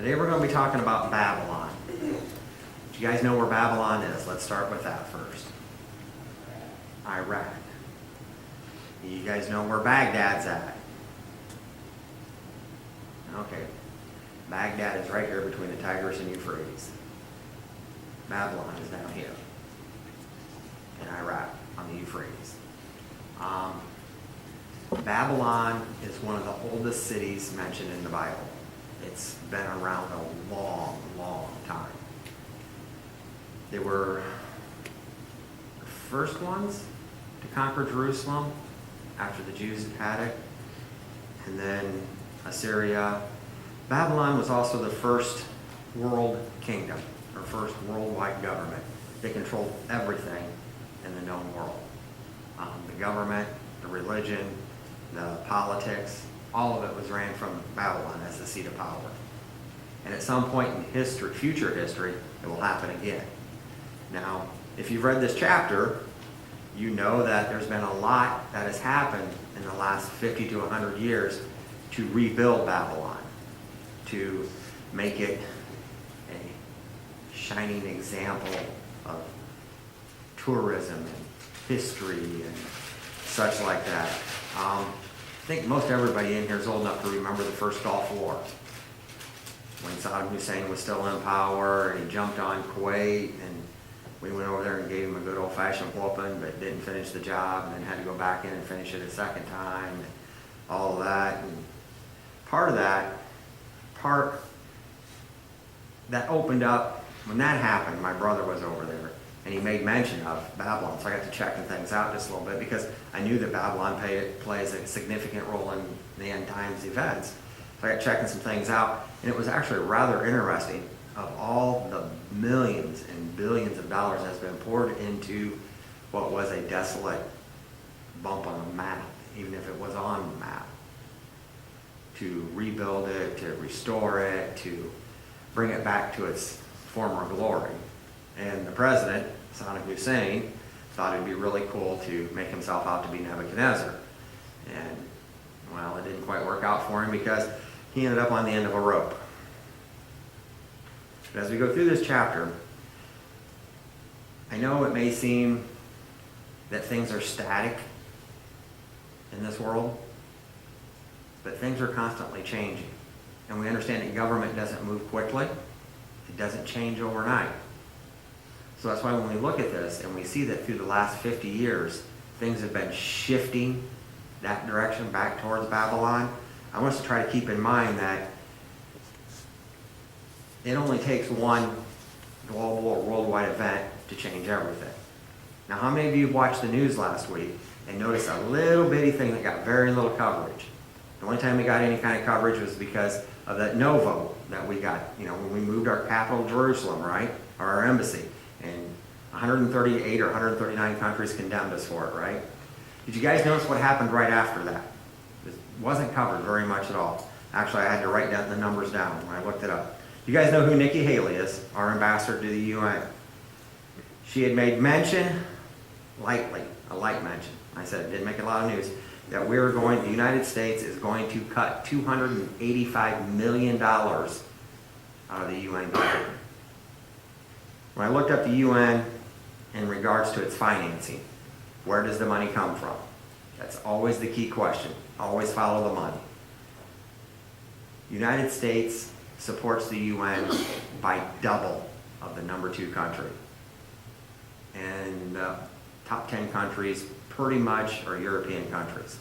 Today we're going to be talking about Babylon. Do you guys know where Babylon is? Let's start with that first. Iraq. You guys know where Baghdad's at? Okay. Baghdad is right here between the Tigris and Euphrates. Babylon is down here in Iraq on the Euphrates. Babylon is one of the oldest cities mentioned in the Bible. It's been around a long, long time. They were the first ones to conquer Jerusalem after the Jews had it, and then Assyria. Babylon was also the first world kingdom, or first worldwide government. They controlled everything in the known world. The government, the religion, the politics, all of it was ran from Babylon as the seat of power. And at some point in history, future history, it will happen again. Now, if you've read this chapter, you know that there's been a lot that has happened in the last 50 to 100 years to rebuild Babylon, to make it a shining example of tourism and history and such like that. I think most everybody in here is old enough to remember the first Gulf War, when Saddam Hussein was still in power and he jumped on Kuwait, and we went over there and gave him a good old-fashioned whooping, but didn't finish the job, and then had to go back in and finish it a second time, and all of that. And part that opened up, when that happened, my brother was over there, and he made mention of Babylon, so I got to checking things out just a little bit, because I knew that Babylon plays a significant role in the end times events. So I got checking some things out, and it was actually rather interesting. Of all the millions and billions of dollars that's been poured into what was a desolate bump on the map, even if it was on the map, to rebuild it, to restore it, to bring it back to its former glory. And the president, Saddam Hussein, thought it'd be really cool to make himself out to be Nebuchadnezzar. And, well, it didn't quite work out for him, because he ended up on the end of a rope. But as we go through this chapter, I know it may seem that things are static in this world, but things are constantly changing. And we understand that government doesn't move quickly. It doesn't change overnight. So that's why when we look at this and we see that through the last 50 years, things have been shifting that direction back towards Babylon, I want us to try to keep in mind that it only takes one global or worldwide event to change everything. Now, how many of you watched the news last week and noticed a little bitty thing that got very little coverage? The only time we got any kind of coverage was because of that no vote that we got, when we moved our capital to Jerusalem, right? Or our embassy. And 138 or 139 countries condemned us for it, right? Did you guys notice what happened right after that? It wasn't covered very much at all. Actually, I had to write down the numbers down when I looked it up. You guys know who Nikki Haley is, our ambassador to the UN. She had made mention, lightly, a light mention, I said it didn't make a lot of news, that the United States is going to cut $285 million out of the UN budget. When I looked up the UN in regards to its financing, where does the money come from? That's always the key question. Always follow the money. United States supports the UN by double of the number 2 country. And the top 10 countries pretty much are European countries.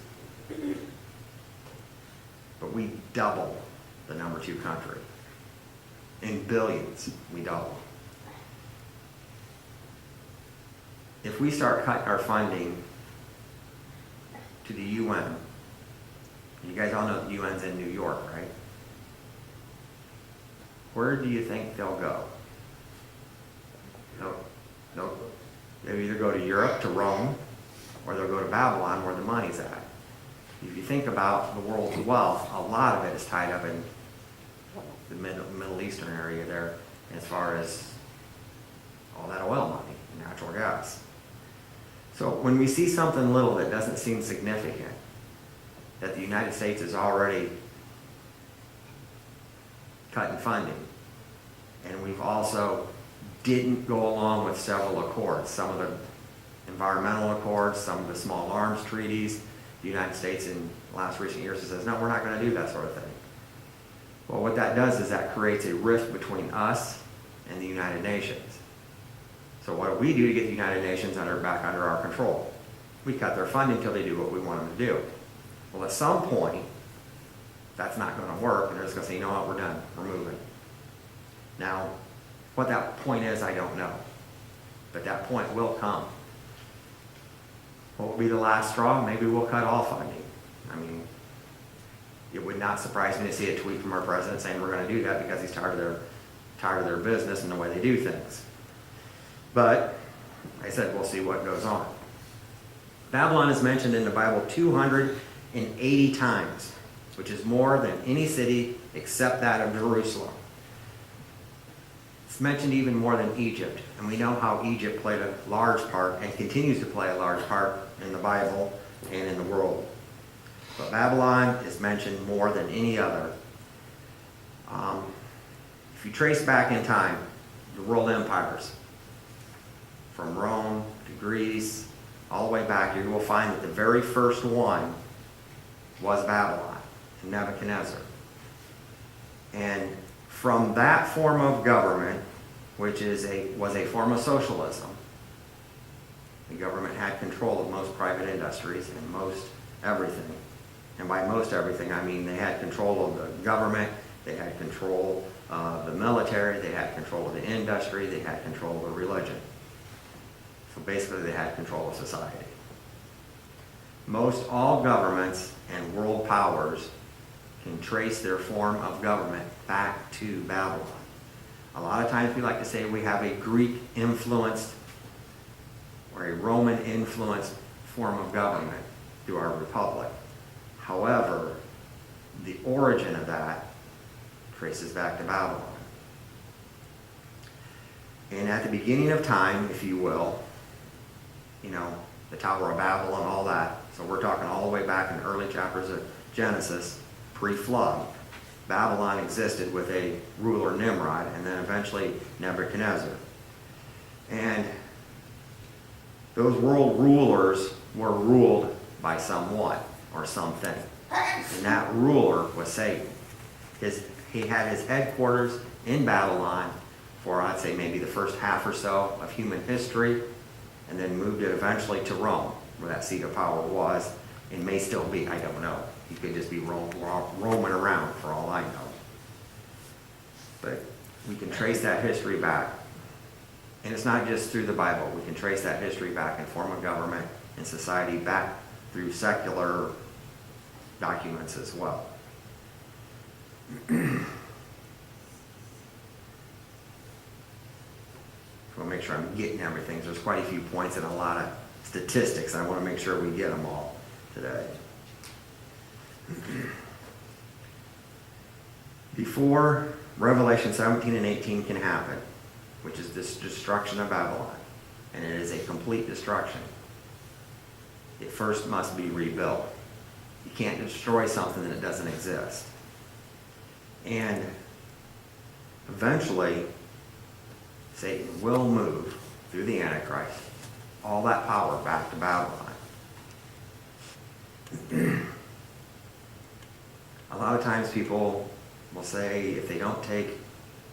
But we double the number 2 country. In billions, we double. If we start cutting our funding to the UN, you guys all know the UN's in New York, right? Where do you think they'll go? They'll either go to Europe, to Rome, or they'll go to Babylon, where the money's at. If you think about the world's wealth, a lot of it is tied up in the Middle Eastern area there, as far as all that oil money and natural gas. So when we see something little that doesn't seem significant, that the United States is already cutting funding. And we've also didn't go along with several accords, some of the environmental accords, some of the small arms treaties. The United States in the last recent years says, no, we're not going to do that sort of thing. Well, what that does is that creates a rift between us and the United Nations. So what do we do to get the United Nations back under our control? We cut their funding until they do what we want them to do. Well, at some point, that's not going to work, and they're just going to say, you know what, we're done, we're moving. Now, what that point is, I don't know. But that point will come. What will be the last straw? Maybe we'll cut all funding. I mean, it would not surprise me to see a tweet from our president saying we're going to do that because he's tired of their business and the way they do things. But, like I said, we'll see what goes on. Babylon is mentioned in the Bible 280 times, which is more than any city except that of Jerusalem. It's mentioned even more than Egypt, and we know how Egypt played a large part and continues to play a large part in the Bible and in the world. But Babylon is mentioned more than any other. If you trace back in time, the world empires, from Rome to Greece, all the way back, you will find that the very first one was Babylon, Nebuchadnezzar. And from that form of government, which was a form of socialism, the government had control of most private industries and most everything. And by most everything, I mean they had control of the government, they had control of the military, they had control of the industry, they had control of the religion. So basically they had control of society. Most all governments and world powers can trace their form of government back to Babylon. A lot of times we like to say we have a Greek-influenced or a Roman-influenced form of government through our republic. However, the origin of that traces back to Babylon. And at the beginning of time, if you will, the Tower of Babel and all that, so we're talking all the way back in the early chapters of Genesis, pre-flood. Babylon existed with a ruler, Nimrod, and then eventually Nebuchadnezzar. And those world rulers were ruled by someone or something. And that ruler was Satan. He had his headquarters in Babylon for, I'd say, maybe the first half or so of human history, and then moved it eventually to Rome, where that seat of power was, and may still be, I don't know. He could just be roaming around for all I know. But we can trace that history back. And it's not just through the Bible. We can trace that history back in form of government and society back through secular documents as well. I want to make sure I'm getting everything. There's quite a few points and a lot of statistics. I want to make sure we get them all today. Before Revelation 17 and 18 can happen, which is this destruction of Babylon, and it is a complete destruction, it first must be rebuilt. You can't destroy something that doesn't exist. And eventually, Satan will move through the Antichrist all that power back to Babylon. A lot of times people will say, if they don't take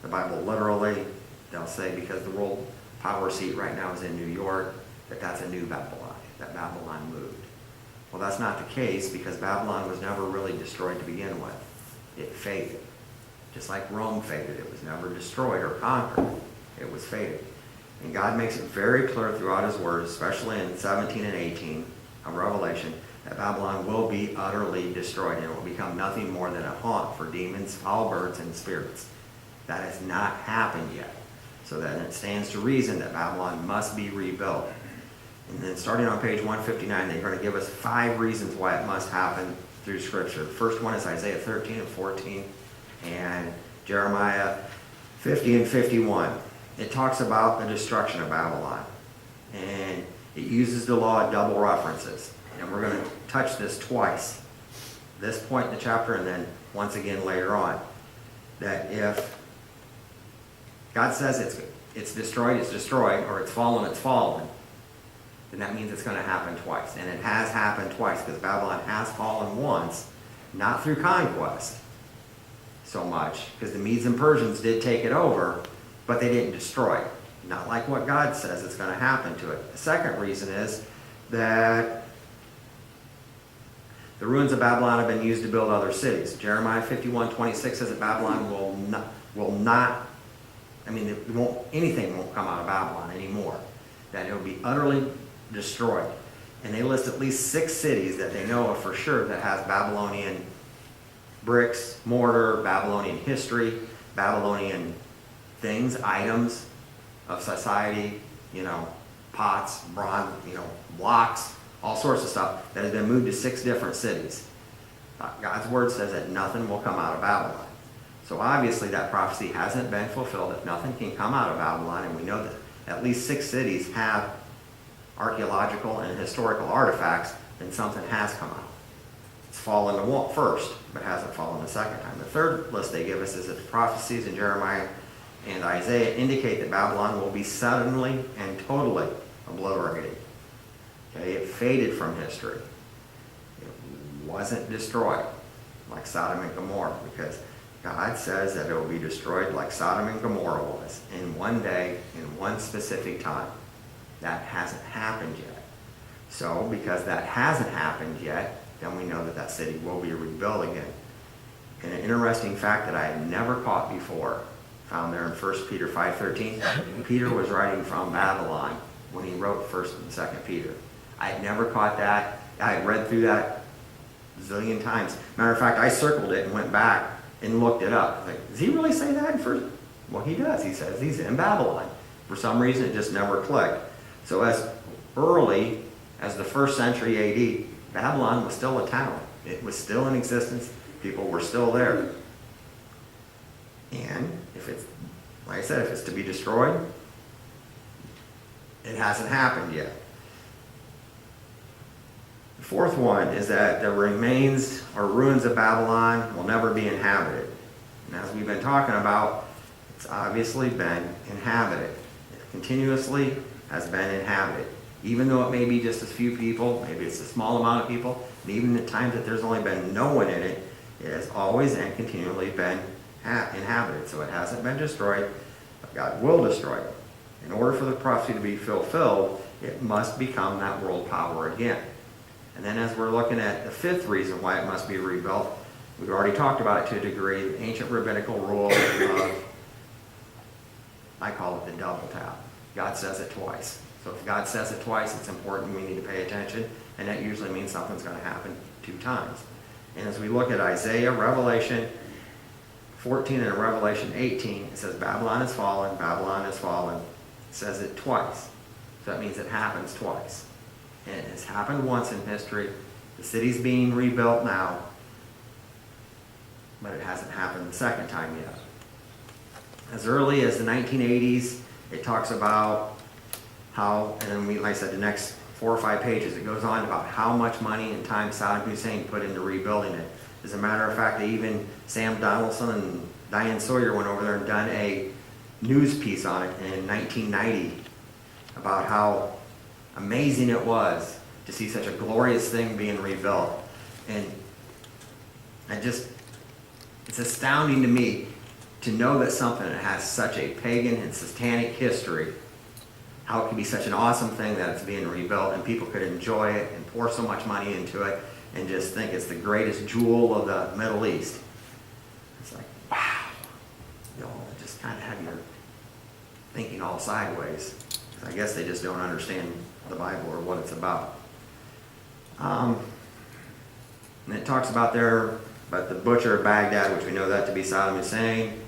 the Bible literally, they'll say because the world power seat right now is in New York, that's a new Babylon, that Babylon moved. Well, that's not the case, because Babylon was never really destroyed to begin with. It faded. Just like Rome faded. It was never destroyed or conquered. It was faded. And God makes it very clear throughout His Word, especially in 17 and 18 of Revelation, that Babylon will be utterly destroyed, and it will become nothing more than a haunt for demons, foul birds, and spirits. That has not happened yet. So then it stands to reason that Babylon must be rebuilt. And then starting on page 159, they're going to give us 5 reasons why it must happen through Scripture. The first one is Isaiah 13 and 14 and Jeremiah 50 and 51. It talks about the destruction of Babylon. And it uses the law of double references. And we're going to touch this twice. This point in the chapter and then once again later on. that if God says it's destroyed, or it's fallen, then that means it's going to happen twice. And it has happened twice, because Babylon has fallen once, not through conquest so much, because the Medes and Persians did take it over, but they didn't destroy it. Not like what God says it's going to happen to it. The second reason is that the ruins of Babylon have been used to build other cities. Jeremiah 51:26 says that Babylon anything won't come out of Babylon anymore. That it will be utterly destroyed. And they list at least 6 cities that they know of for sure that has Babylonian bricks, mortar, Babylonian history, Babylonian things, items of society, pots, bronze, blocks, all sorts of stuff that has been moved to 6 different cities. God's word says that nothing will come out of Babylon. So obviously that prophecy hasn't been fulfilled if nothing can come out of Babylon, and we know that at least 6 cities have archaeological and historical artifacts, then something has come out. It's fallen the first, but hasn't fallen the second time. The third list they give us is that the prophecies in Jeremiah and Isaiah indicate that Babylon will be suddenly and totally obliterated. Okay, it faded from history. It wasn't destroyed like Sodom and Gomorrah, because God says that it will be destroyed like Sodom and Gomorrah was, in one day, in one specific time. That hasn't happened yet. So, because that hasn't happened yet, then we know that that city will be rebuilt again. And an interesting fact that I had never caught before, found there in 1 Peter 5:13, Peter was writing from Babylon when he wrote 1 and 2 Peter. I had never caught that. I had read through that a zillion times. Matter of fact, I circled it and went back and looked it up. Like, does he really say that in 1? Well, he does. He says he's in Babylon. For some reason, it just never clicked. So as early as the 1st century AD, Babylon was still a town. It was still in existence. People were still there. And if it's, like I said, if it's to be destroyed, it hasn't happened yet. The fourth one is that the remains or ruins of Babylon will never be inhabited. And as we've been talking about, it's obviously been inhabited. It continuously has been inhabited. Even though it may be just a few people, maybe it's a small amount of people, and even at times that there's only been no one in it, it has always and continually been inhabited. So it hasn't been destroyed, but God will destroy it. In order for the prophecy to be fulfilled, it must become that world power again. And then as we're looking at the 5th reason why it must be rebuilt, we've already talked about it to a degree, the ancient rabbinical rule of, I call it the double tap. God says it twice. So if God says it twice, it's important, we need to pay attention, and that usually means something's going to happen 2 times. And as we look at Isaiah, Revelation 14 and Revelation 18, it says Babylon is fallen, Babylon is fallen. It says it twice. So that means it happens twice. And it has happened once in history. The city's being rebuilt now, but it hasn't happened the second time yet. As early as the 1980s, it talks about how, and then like I said, the next 4 or 5 pages, it goes on about how much money and time Saddam Hussein put into rebuilding it. As a matter of fact, Sam Donaldson and Diane Sawyer went over there and done a news piece on it in 1990 about how amazing it was to see such a glorious thing being rebuilt. And it's astounding to me to know that something that has such a pagan and satanic history, how it can be such an awesome thing that it's being rebuilt and people could enjoy it and pour so much money into it and just think it's the greatest jewel of the Middle East. It's like, wow. Just kind of have your thinking all sideways. I guess they just don't understand the Bible or what it's about. And it talks about the butcher of Baghdad, which we know that to be Saddam Hussein.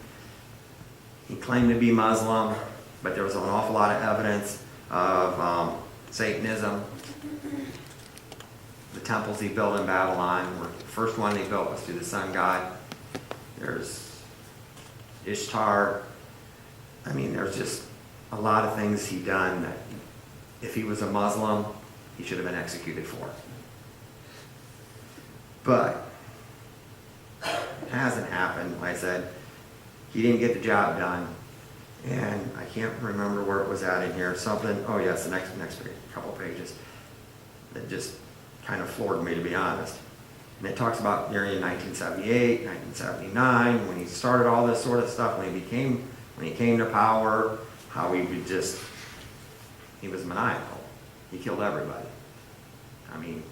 He claimed to be Muslim, but there was an awful lot of evidence of Satanism. The temples he built in Babylon, the first one he built was to the sun god. There's Ishtar. I mean, there's just a lot of things he done that if he was a Muslim, he should have been executed for. But it hasn't happened, like I said. he didn't get the job done. And I can't remember where it was at in here, something, oh yes, the next page, couple pages, that just kind of floored me, to be honest. And it talks about during 1978, 1979, when he started all this sort of stuff, when he came to power, how he was maniacal. He killed everybody. I mean,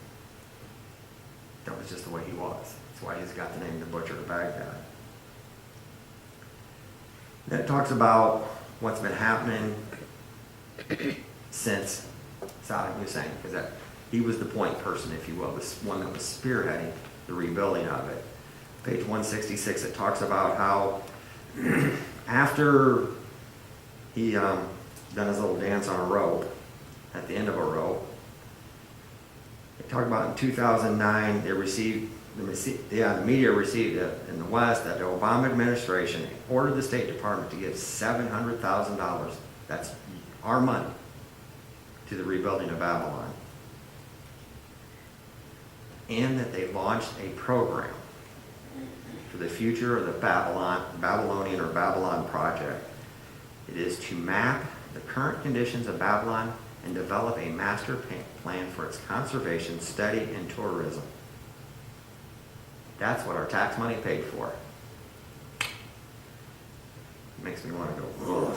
that was just the way he was. That's why he's got the name the Butcher of Baghdad. Then it talks about what's been happening since Saddam Hussein, because he was the point person, if you will, the one that was spearheading the rebuilding of it. Page 166, it talks about how after he done his little dance on a rope, at the end of a rope, it talked about in 2009, the media received it in the West that the Obama administration ordered the State Department to give $700,000, that's our money, to the rebuilding of Babylon. And that they launched a program for the future of the Babylonian or Babylon project. It is to map the current conditions of Babylon and develop a master plan for its conservation, study, and tourism. That's what our tax money paid for. It makes me want to go, ugh.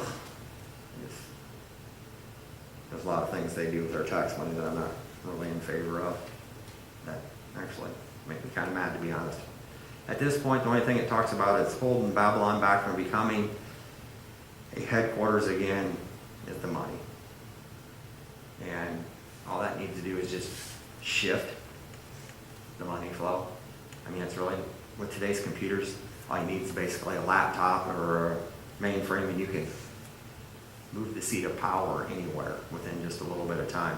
There's a lot of things they do with their tax money that I'm not really in favor of. That actually make me kind of mad, to be honest. At this point, the only thing it talks about is holding Babylon back from becoming a headquarters again is the money. And all that needs to do is just shift the money flow. I mean, it's really, with today's computers, all you need is basically a laptop or a mainframe, and you can move the seat of power anywhere within just a little bit of time.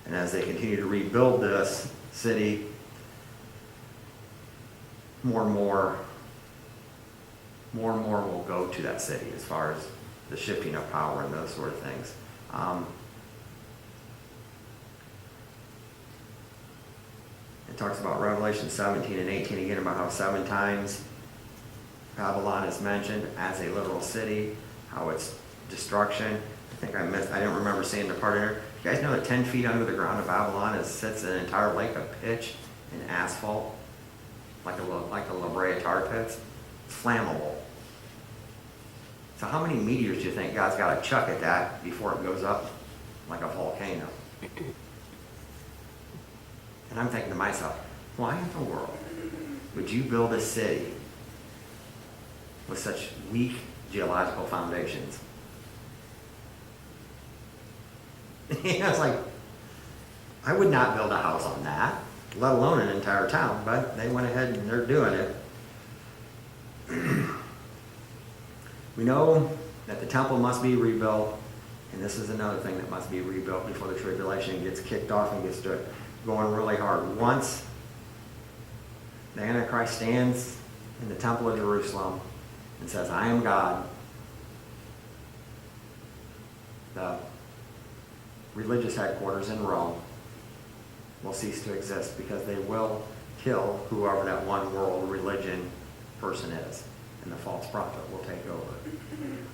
And as they continue to rebuild this city, more and more will go to that city as far as the shifting of power and those sort of things. It talks about Revelation 17 and 18 again about how 7 times Babylon is mentioned as a literal city, how it's destruction. I didn't remember seeing the part in there. You guys know that 10 feet under the ground of Babylon sits an entire lake of pitch and asphalt, like the La Brea tar pits? It's flammable. So how many meteors do you think God's got to chuck at that before it goes up like a volcano? And I'm thinking to myself, why in the world would you build a city with such weak geological foundations? It's like, I would not build a house on that, let alone an entire town, but they went ahead and they're doing it. We know that the temple must be rebuilt, and this is another thing that must be rebuilt before the tribulation gets kicked off and gets going really hard. Once the Antichrist stands in the temple of Jerusalem and says, I am God, the religious headquarters in Rome will cease to exist, because they will kill whoever that one world religion person is, and the false prophet will take over.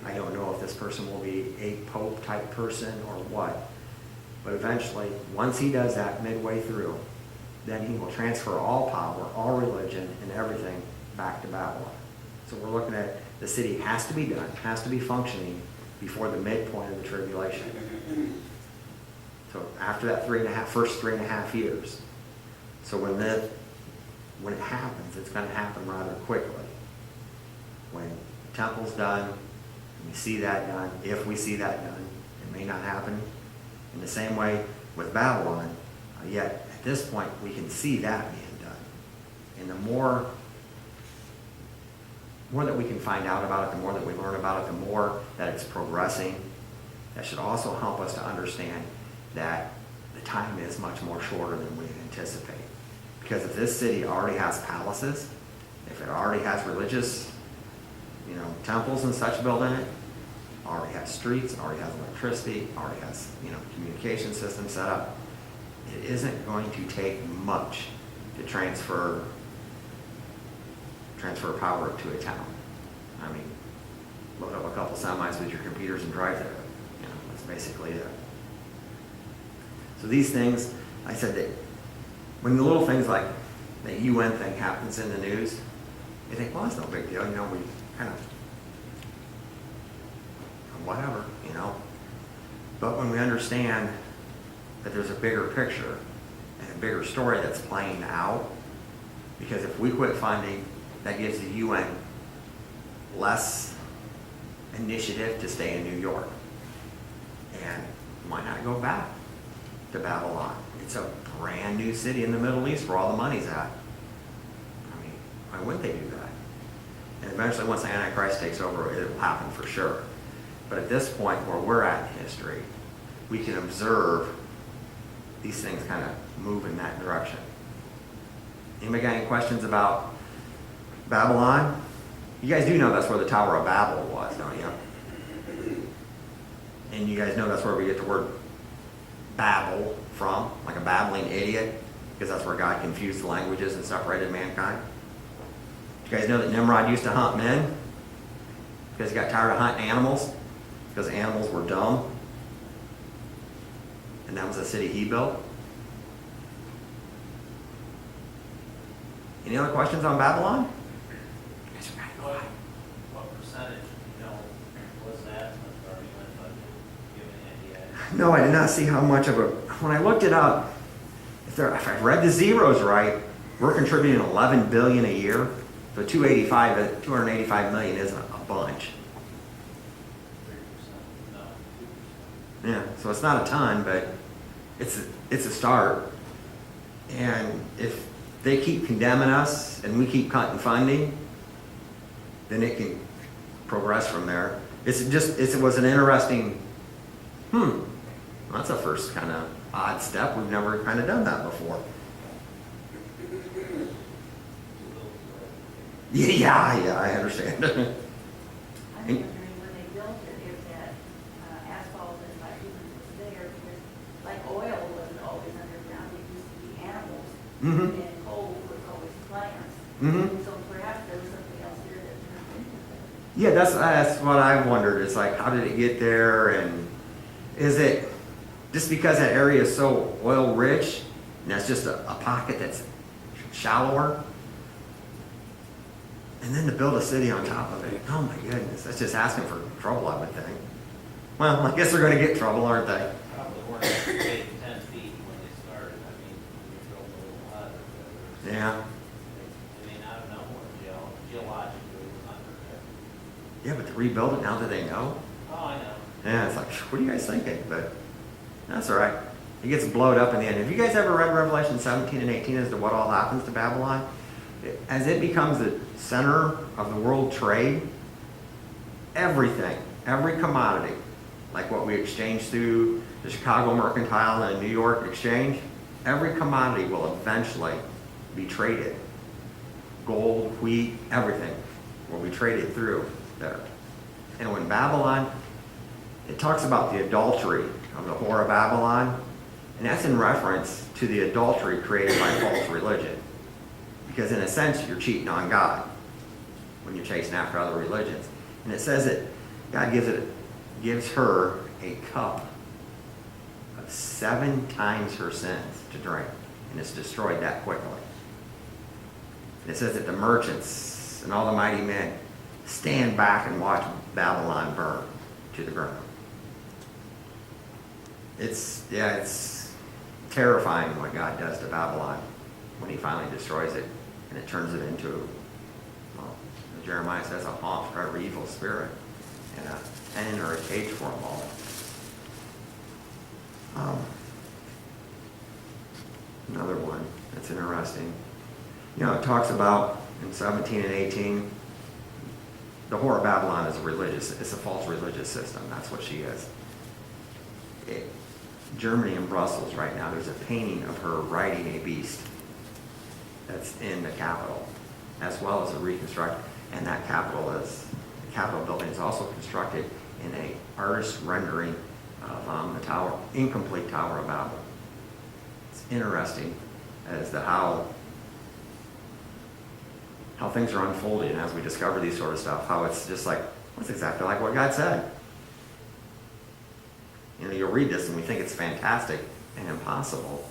I don't know if this person will be a pope type person or what, but eventually, once he does that midway through, then he will transfer all power, all religion, and everything back to Babylon. So we're looking at the city has to be done, has to be functioning before the midpoint of the tribulation. So after that first 3.5 years. So when it happens, it's going to happen rather quickly. When the temple's done, and we see that done, if we see that done, it may not happen in the same way with Babylon, yet at this point we can see that being done. And the more that we can find out about it, the more that we learn about it, the more that it's progressing. That should also help us to understand that the time is much more shorter than we anticipate. Because if this city already has palaces, if it already has religious, temples and such built in it, already has streets, already has electricity, already has, communication systems set up, it isn't going to take much to transfer power to a town. I mean, load up a couple semis with your computers and drive there. You know, that's basically it. So these things, I said that when the little things like the UN thing happens in the news, you think, well, that's no big deal. You know, we kind of, whatever, you know. But when we understand that there's a bigger picture and a bigger story that's playing out, because if we quit funding, that gives the UN less initiative to stay in New York. And why not go back to Babylon? It's a brand new city in the Middle East where all the money's at. I mean, why wouldn't they do that? And eventually, once the Antichrist takes over, it will happen for sure. But at this point where we're at in history, we can observe these things kind of move in that direction. Anybody got any questions about Babylon? You guys do know that's where the Tower of Babel was, don't you? And you guys know that's where we get the word Babel from, like a babbling idiot, because that's where God confused the languages and separated mankind. You guys know that Nimrod used to hunt men because he got tired of hunting animals, because animals were dumb. And that was the city he built. Any other questions on Babylon? What percentage, was that of our UN budget? Do you have any idea? No, I did not see how much of a. When I looked it up, if I read the zeros right, we're contributing $11 billion a year. So 285 million isn't a bunch. 3%? No, 2%. Yeah, so it's not a ton, but it's a start. And if they keep condemning us and we keep cutting funding, then it can progress from there. It was an interesting, that's a first kind of odd step. We've never kind of done that before. Yeah, I understand. I'm wondering when they built it, if that asphalt and bitumen was there, because like oil wasn't always underground, it used to be animals, and coal was always plants. So perhaps there was something else here that turned into that. Yeah, that's what I've wondered. It's like, how did it get there? And is it just because that area is so oil rich, and that's just a pocket that's shallower? And then to build a city on top of it, oh my goodness, that's just asking for trouble, I would think. Well, I guess they're going to get trouble, aren't they? Probably weren't 8 to 10 feet when they started. I mean, when you drilled a little hut or whatever. Yeah. They may not have known what geologically was under there. Yeah, but to rebuild it now that they know? Oh, I know. Yeah, it's like, what are you guys thinking? But that's all right. It gets blowed up in the end. Have you guys ever read Revelation 17 and 18 as to what all happens to Babylon? As it becomes the center of the world trade, everything, every commodity, like what we exchange through the Chicago Mercantile and New York Exchange, every commodity will eventually be traded. Gold, wheat, everything will be traded through there. And when Babylon, it talks about the adultery of the whore of Babylon, and that's in reference to the adultery created by false religion. Because in a sense, you're cheating on God when you're chasing after other religions. And it says that God gives her a cup of 7 times her sins to drink. And it's destroyed that quickly. And it says that the merchants and all the mighty men stand back and watch Babylon burn to the ground. It's terrifying what God does to Babylon when he finally destroys it and it turns it into, well, Jeremiah says, a haunt for every evil spirit and an inn or a cage for them all. Another one that's interesting. It talks about in 17 and 18, the whore of Babylon is it's a false religious system. That's what she is. Germany and Brussels right now, there's a painting of her riding a beast that's in the Capitol, as well as a reconstruct. And that Capitol building is also constructed in a artist's rendering of the tower, incomplete Tower of Babel. It's interesting as to how things are unfolding as we discover these sort of stuff, how it's just like That's exactly like what God said. You know, you'll read this and we think it's fantastic and impossible.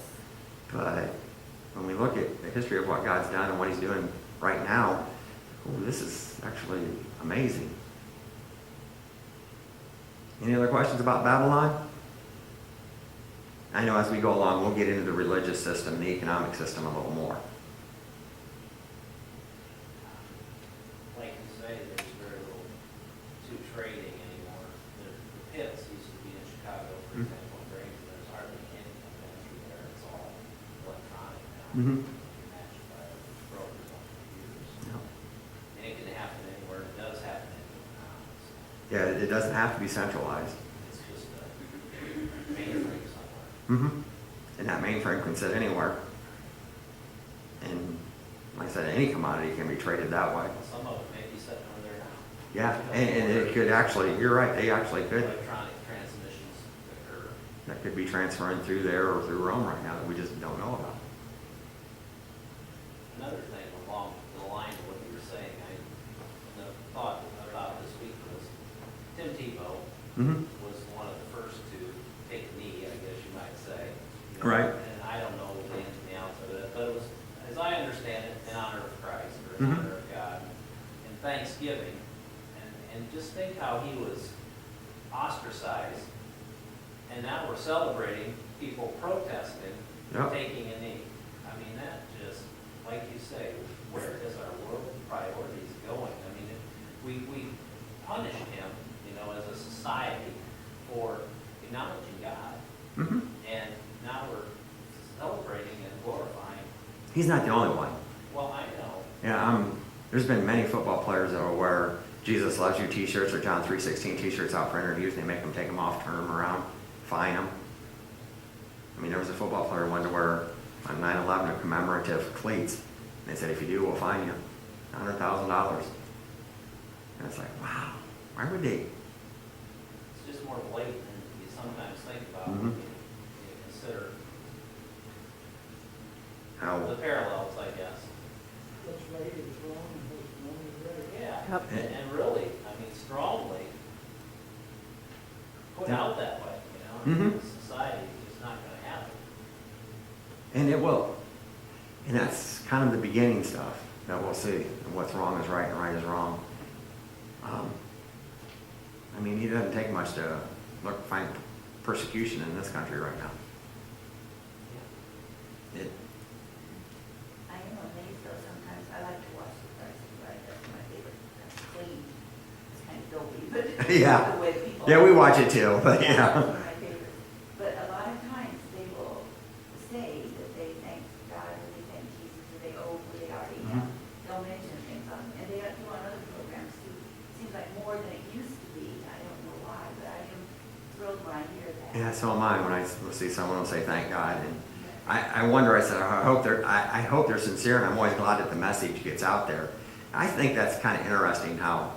But when we look at the history of what God's done and what he's doing right now, oh, this is actually amazing. Any other questions about Babylon? I know as we go along, we'll get into the religious system, the economic system a little more. Like you say, there's very little to trading anymore. The pits used to be in Chicago, for Mhm. example, grains, and there's hardly any inventory there. It's all electronic now. Mhm. Matched by brokers on computers. Yeah. And it can happen anywhere. It does happen anywhere now. So Yeah, it doesn't have to be centralized. it's just a mainframe somewhere. Mm-hmm. And that mainframe can sit anywhere. And like I said, any commodity can be traded that way. Some of it may be sitting over there now. Yeah, and it could actually, you're right, they actually could. Electronic transmissions occur. That could be transferring through there or through Rome right now that we just don't know about. Another thing along the line of what you were saying, the thought about this week was Tim Tebow Mm-hmm. was one of the first to take a knee, I guess you might say. You know, Right. And I don't know the ins and the outs of it, but it was, as I understand it, in honor of Christ or in Mhm. honor of God and Thanksgiving. And just think how he was ostracized. And now we're celebrating people protesting, Yep. taking a knee. I mean, that just, like you say, where is our world priorities going? I mean, we punish him, you know, as a society for acknowledging God. Mm-hmm. And now we're celebrating and glorifying. He's not the only one. Well, I know. Yeah, there's been many football players that will wear Jesus Loves You t-shirts or John 3:16 t-shirts out for interviews. They make them take them off, turn them around, fine them. I mean, there was a football player who wanted to wear on 9/11 a commemorative cleats. And they said, if you do, we'll fine you $100,000. And it's like, wow, why would they? It's just more blatant than you sometimes think about Mhm. when you consider How? the parallels, I guess. What's right is wrong and what's wrong is right. Yeah, Yep. and really, I mean, strongly put Yeah. out that way, you know? Mhm. Society is just not gonna happen. And it will. And that's kind of the beginning stuff that we'll see. And what's wrong is right and right is wrong. I mean, it doesn't take much to find persecution in this country right now. It, I am amazed though, sometimes I like to watch the Price is Right, that's my favorite. That's clean, it's kind of dopey, but. Yeah. The way people. yeah, we watch it too, but That's yeah. one of my favorites. But a lot of times they will say that they thank God or they thank Jesus or they owe what they already have. Mhm. They'll mention things on, and they do on other programs too. Seems like more than it used to be. I don't know why, but I am thrilled when I hear that. Yeah, so am I when I see someone will say thank God. And I wonder, I said, I hope they're sincere, and I'm always glad that the message gets out there. I think that's kind of interesting how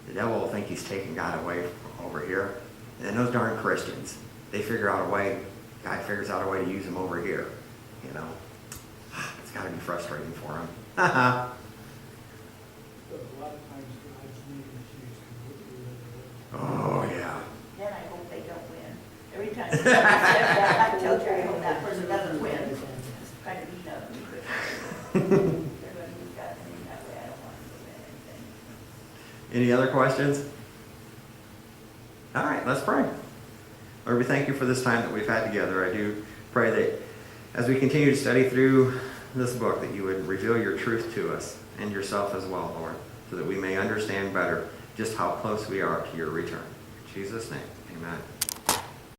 the devil will think he's taking God away from over here. And then those darn Christians, they figure out a way, God figures out a way to use them over here. You know, it's got to be frustrating for him. But a lot of times God's name is used completely. Oh, yeah. Then I hope they don't win. Every time somebody says that, I tell Terry, I hope that person doesn't win. It's kind of mean of me. Everyone who's got the name that way, I don't want them to win anything. Any other questions? All right, let's pray. Lord, we thank you for this time that we've had together. I do pray that as we continue to study through this book, that you would reveal your truth to us and yourself as well, Lord, so that we may understand better just how close we are to your return. In Jesus' name, amen.